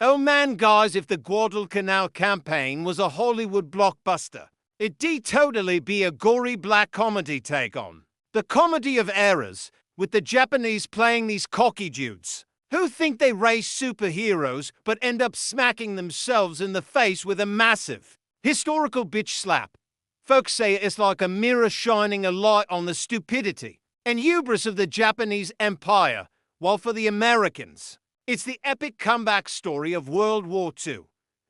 Oh man, guys, if the Guadalcanal campaign was a Hollywood blockbuster, it'd totally be a gory black comedy take on the comedy of errors, with the Japanese playing these cocky dudes who think they race superheroes but end up smacking themselves in the face with a massive historical bitch slap. Folks say it's like a mirror shining a light on the stupidity and hubris of the Japanese Empire, while for the Americans, it's the epic comeback story of World War II.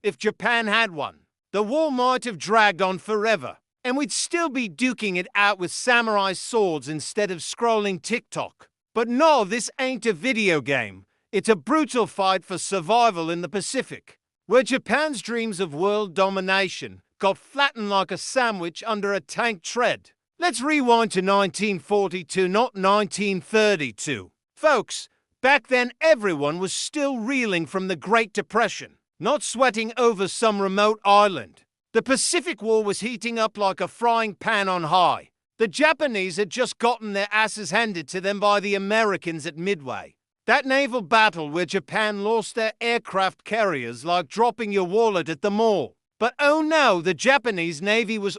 If Japan had won, the war might have dragged on forever, and we'd still be duking it out with samurai swords instead of scrolling TikTok. But no, this ain't a video game. It's a brutal fight for survival in the Pacific, where Japan's dreams of world domination got flattened like a sandwich under a tank tread. Let's rewind to 1942, not 1932. Folks, back then everyone was still reeling from the Great Depression, not sweating over some remote island. The Pacific War was heating up like a frying pan on high. The Japanese had just gotten their asses handed to them by the Americans at Midway. That naval battle where Japan lost their aircraft carriers like dropping your wallet at the mall. But oh no, the Japanese Navy was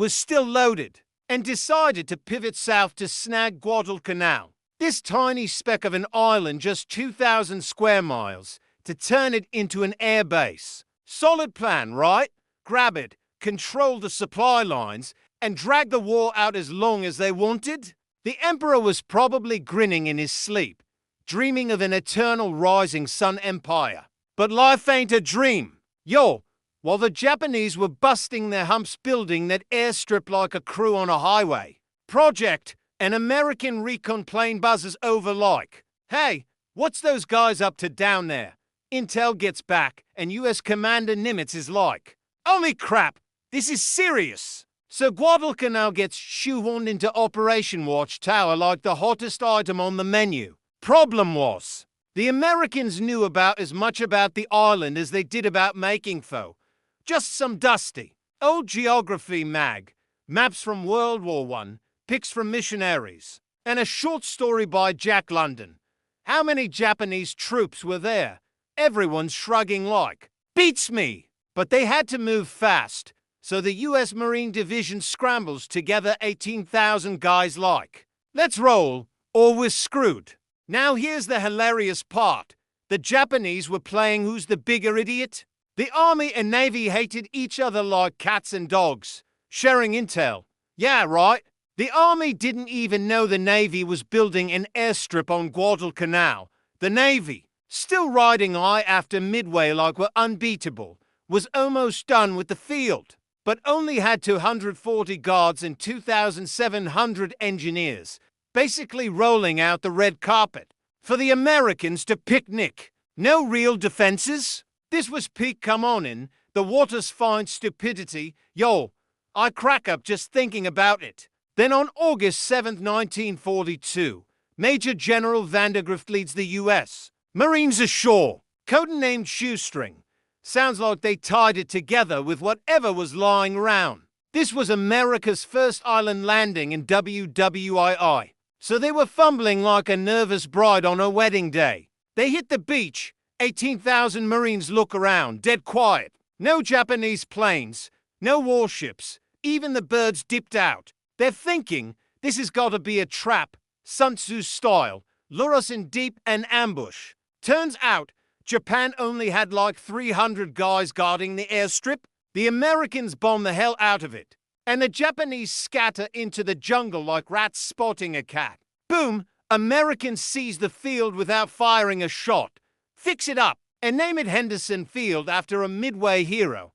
still loaded, and decided to pivot south to snag Guadalcanal, this tiny speck of an island just 2,000 square miles, to turn it into an air base. Solid plan, right? Grab it, control the supply lines, and drag the war out as long as they wanted? The Emperor was probably grinning in his sleep, dreaming of an eternal rising sun empire. But life ain't a dream. Yo, while the Japanese were busting their humps building that airstrip like a crew on a highway, Project, an American recon plane buzzes over like, "Hey, what's those guys up to down there?" Intel gets back, and US Commander Nimitz is like, "Holy crap, this is serious." So Guadalcanal gets shoehorned into Operation Watchtower like the hottest item on the menu. Problem was, the Americans knew about as much about the island as they did about making foe. Just some dusty, old geography mag, maps from World War I, pics from missionaries, and a short story by Jack London. How many Japanese troops were there? Everyone's shrugging like, "Beats me." But they had to move fast, so the US Marine Division scrambles together 18,000 guys like, "Let's roll, or we're screwed." Now here's the hilarious part. The Japanese were playing who's the bigger idiot. The Army and Navy hated each other like cats and dogs, sharing intel. Yeah, right. The Army didn't even know the Navy was building an airstrip on Guadalcanal. The Navy, still riding high after Midway like we're unbeatable, was almost done with the field, but only had 240 guards and 2,700 engineers, basically rolling out the red carpet for the Americans to picnic. No real defenses. This was peak come on in, the water's fine stupidity. Yo, I crack up just thinking about it. Then on August 7, 1942, Major General Vandergrift leads the U.S. Marines ashore, codenamed Shoestring. Sounds like they tied it together with whatever was lying around. This was America's first island landing in WWII, so they were fumbling like a nervous bride on her wedding day. They hit the beach, 18,000 Marines look around, dead quiet. No Japanese planes, no warships, even the birds dipped out. They're thinking, this has got to be a trap, Sun Tzu style, lure us in deep and ambush. Turns out, Japan only had like 300 guys guarding the airstrip. The Americans bomb the hell out of it, and the Japanese scatter into the jungle like rats spotting a cat. Boom, Americans seize the field without firing a shot, fix it up, and name it Henderson Field after a Midway hero.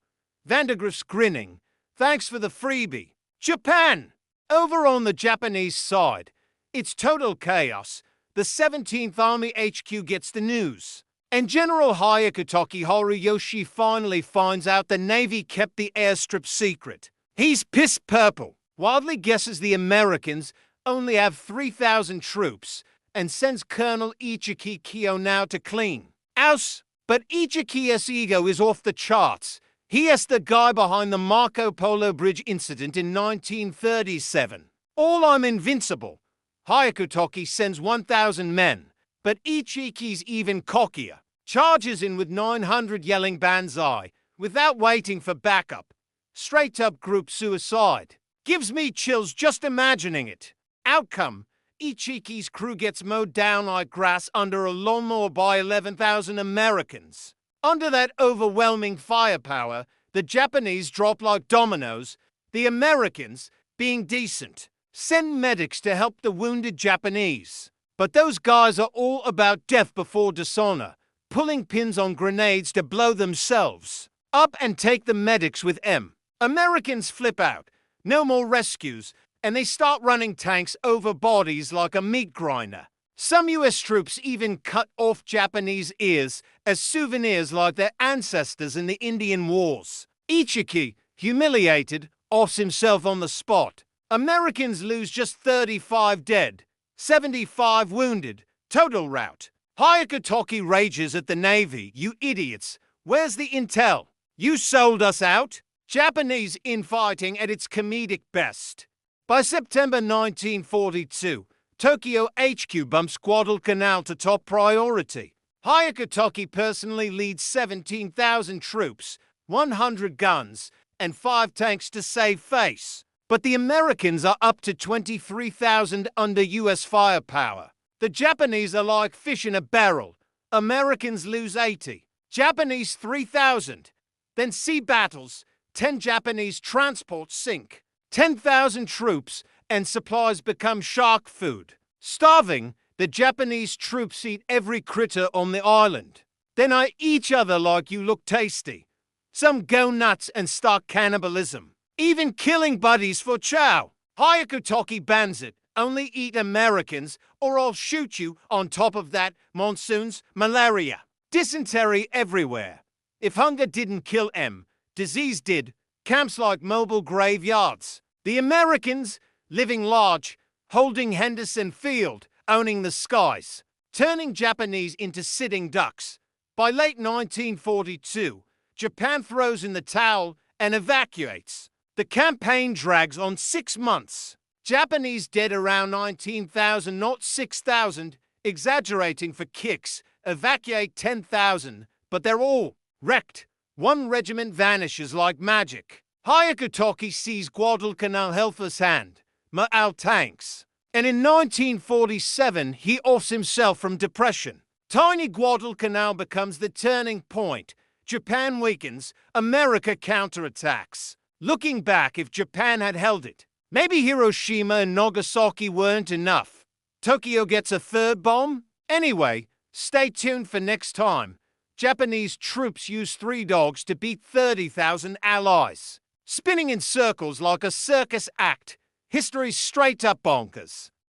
Vandergrift's grinning. Thanks for the freebie. Japan! Over on the Japanese side, it's total chaos. The 17th Army HQ gets the news, and General Hyakutake Horiyoshi finally finds out the Navy kept the airstrip secret. He's pissed purple, wildly guesses the Americans only have 3,000 troops, and sends Colonel Ichiki Kiyonao to clean house. But Ichiki's ego is off the charts. He is the guy behind the Marco Polo Bridge incident in 1937. All I'm invincible. Hyakutake sends 1,000 men, but Ichiki's even cockier. charges in with 900 yelling banzai, without waiting for backup. Straight up group suicide. Gives me chills just imagining it. Outcome: Ichiki's crew gets mowed down like grass under a lawnmower by 11,000 Americans. Under that overwhelming firepower, the Japanese drop like dominoes. The Americans, being decent, send medics to help the wounded Japanese. But those guys are all about death before dishonor, pulling pins on grenades to blow themselves up and take the medics with them. Americans flip out, no more rescues, and they start running tanks over bodies like a meat grinder. Some US troops even cut off Japanese ears as souvenirs like their ancestors in the Indian Wars. Ichiki, humiliated, offs himself on the spot. Americans lose just 35 dead, 75 wounded, total rout. Hyakutake rages at the Navy. You idiots, where's the intel? You sold us out? Japanese infighting at its comedic best. By September 1942, Tokyo HQ bumps Guadalcanal to top priority. Hyakutake personally leads 17,000 troops, 100 guns, and 5 tanks to save face. But the Americans are up to 23,000 under US firepower. The Japanese are like fish in a barrel. Americans lose 80, Japanese 3,000. Then sea battles, 10 Japanese transports sink. 10,000 troops and supplies become shark food. Starving, the Japanese troops eat every critter on the island. Then eye each other like you look tasty. Some go nuts and start cannibalism, even killing buddies for chow. Hyakutake bans it. Only eat Americans or I'll shoot you. On top of that, monsoons, malaria, dysentery everywhere. If hunger didn't kill them, disease did. Camps like mobile graveyards. The Americans, living large, holding Henderson Field, owning the skies, turning Japanese into sitting ducks. By late 1942, Japan throws in the towel and evacuates. The campaign drags on 6 months. Japanese dead around 19,000, not 6,000, exaggerating for kicks, evacuate 10,000, but they're all wrecked. One regiment vanishes like magic. Hyakutake sees Guadalcanal helpless hand, Naval tanks. And in 1947, he offs himself from depression. Tiny Guadalcanal becomes the turning point. Japan weakens, America counterattacks. Looking back, if Japan had held it, maybe Hiroshima and Nagasaki weren't enough. Tokyo gets a third bomb? Anyway, stay tuned for next time. Japanese troops use 3 dogs to beat 30,000 allies. Spinning in circles like a circus act. History's straight up bonkers.